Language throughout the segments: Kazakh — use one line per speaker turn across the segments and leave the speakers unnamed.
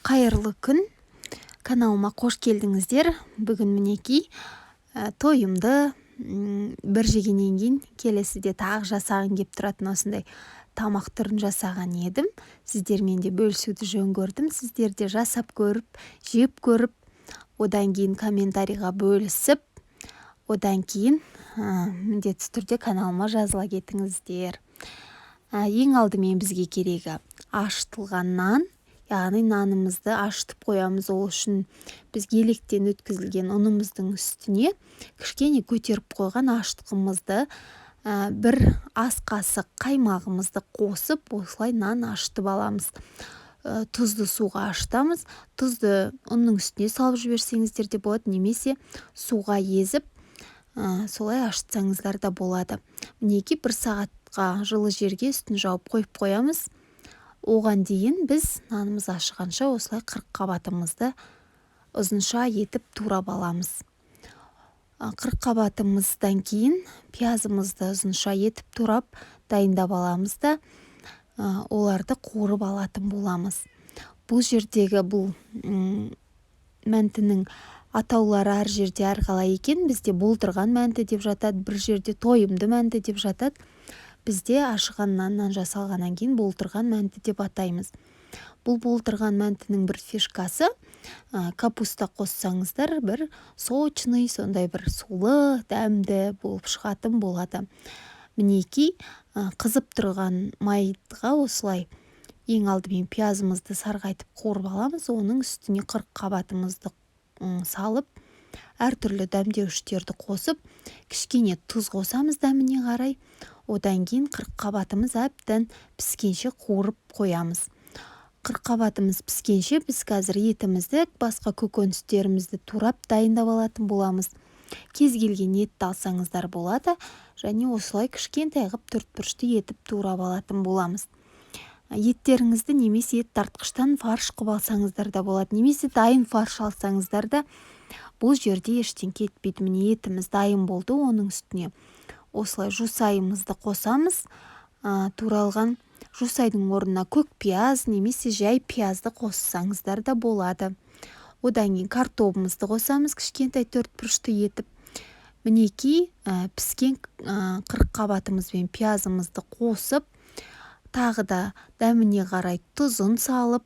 Қайырлы күн, каналыма қош келдіңіздер. Бүгін мінекей тойымды бір жегеннен кейін келесіде тағы жасағын кеп тұратын осындай тамақ түрін жасаған едім. Сіздермен де бөлісуді жөн көрдім. Сіздер де жасап көріп, жеп көріп, одан кейін комментарийға бөлісіп, одан кейін міндетті түрде каналыма жазыла кетіңіздер. Ең алдымен бізге керегі ашытылған нан, яғни нанымызды ашытып қоямыз. Ол үшін бізге електен өткізілген ұнымыздың үстіне кішкене көтеріп қойған ашытқымызды, бір ас қасық қаймағымызды қосып, осылай нан ашытып аламыз. Тұзды суға ашытамыз. Тұзды ұнның үстіне салып жіберсеңіздер де болады, немесе суға езіп, солай ашытсаңыздар да болады. Мінекей 1 сағатқа жылы жерге үстін жауып қойып қоямыз. Оған дейін біз нанымыз ашығанша осылай 40 қабатымызды ұзынша етіп турап аламыз. 40 қабатымыздан кейін пиязымызды ұзынша етіп турап дайындап аламыз да оларды қуырып алатын боламыз. Бұл жердегі мәнтінің атаулары әр жерде әрқалай екен. Бізде болдырған мәнті деп жатады, бір жерде тойымды мәнті деп жатады. Бізде ашыған наннан жасалғаннан кейін болдырған мәнті деп атаймыз. Бұл болдырған мәнтінің бір фишкасы, капуста қоссаңыздар, бір сочный, сондай бір сулы, дәмді болып шығатын болады. Мінекей қызып тұрған майға осылай ең алдымен пиязымызды сарғайтып қуырып аламыз. Оның үстіне 40 қабатымызды салып, әртүрлі дәмдеуіштерді қосып, кішкене тұз қосамыз дәміне қарай. Одан кейін 40 қабатымыз әбден піскенше қуырып қоямыз. 40 қабатымыз піскенше біз қазір етімізді, басқа көкөністерімізді турап дайындап алатын боламыз. Кез келген етті алсаңыздар болады, және осылай кішкентай қып төртбұрышты етіп турап алатын боламыз. Еттеріңізді немесе ет тартқыштан фарш қып алсаңыздар да болады, немесе дайын фарш алсаңыздар да бұл жерде ештен кетпейді. Міне етіміз дайын болды, оның үстіне осылай жусайымызды қосамыз. Туралған жусайдың орнына көк пияз немесе жай пиязды қоссаңыздар да болады. Одан кейін картобымызды қосамыз, кішкентай төртбұрышты етіп. Мінекей піскен 40 қабатымыз бен пиязымызды қосып, тағы да дәміне қарай тұзын салып,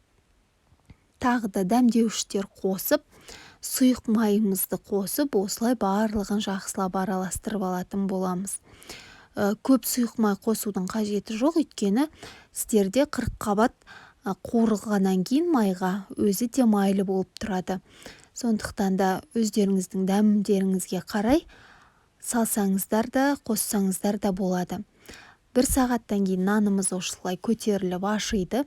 тағы да дәмдеуіштер қосып, сұйық майымызды қосып, осылай барлығын жақсылап араластырып алатын боламыз. Көп сұйық май қосудың қажеті жоқ, өйткені сіздерде 40 қабат қуырылғаннан кейін майға өзі де майлы болып тұрады. Сондықтан да өздеріңіздің дәмдеріңізге қарай салсаңыздар да, қоссаңыздар да болады. 1 сағаттан кейін нанымыз осылай көтеріліп ашиды.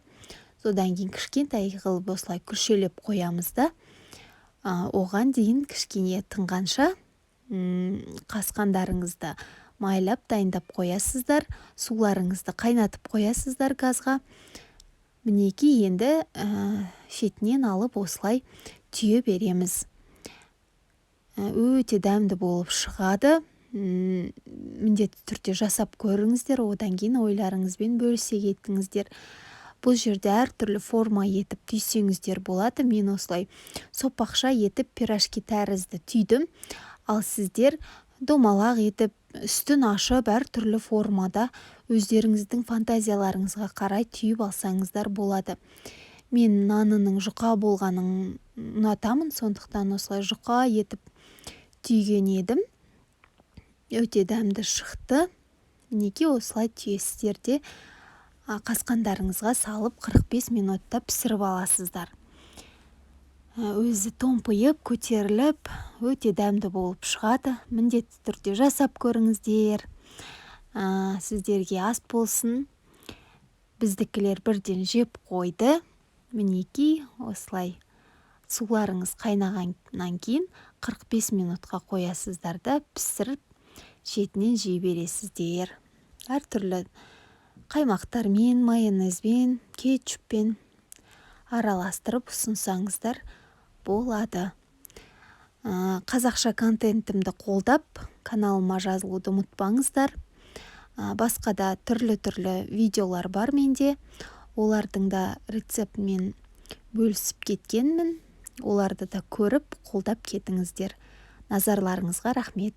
Содан кейін кішкентай қылып осылай күлшелеп қоямыз да, оған дейін кішкене тынғанша қасқандарыңызды майлап дайындап қоясыздар, суларыңызды қайнатып қоясыздар газға. Мінекей енді шетінен алып осылай түйе береміз. Өте дәмді болып шығады. Міндетті түрде жасап көріңіздер, одан кейін ойларыңызбен бөлісе кетіңіздер. Бұл жерде әртүрлі форма етіп түйсеңіздер болады. Мен осылай сопақша етіп пирожки тәрізді түйдім. Ал сіздер домалақ етіп, үстін ашып, әртүрлі формада өздеріңіздің фантазияларыңызға қарай түйіп алсаңыздар болады. Мен нанының жұқа болғанын ұнатамын, сондықтан осылай жұқа етіп түйген едім. Өте дәмді шықты. Мінекей осылай түйесіздер де қасқандарыңызға салып 45 минутта пісіріп аласыздар. Өзі томпиып, көтеріліп, өте дәмді болып шығады. Міндетті түрде жасап көріңіздер. Сіздерге ас болсын. Біздікілер бірден жеп қойды. Мінекей осылай суларыңыз қайнағаннан кейін 45 минутқа қоясыздар да пісіріп, шетінен жей бересіздер. Әртүрлі қаймақтармен, майонезбен, кетчуппен араластырып ұсынсаңыздар болады. Қазақша контентімді қолдап, каналыма жазылуды ұмытпаңыздар. Басқа да түрлі видеолар бар менде. Олардың да рецептімен бөлісіп кеткенмін. Оларды да көріп қолдап кетіңіздер. Назарларыңызға рахмет.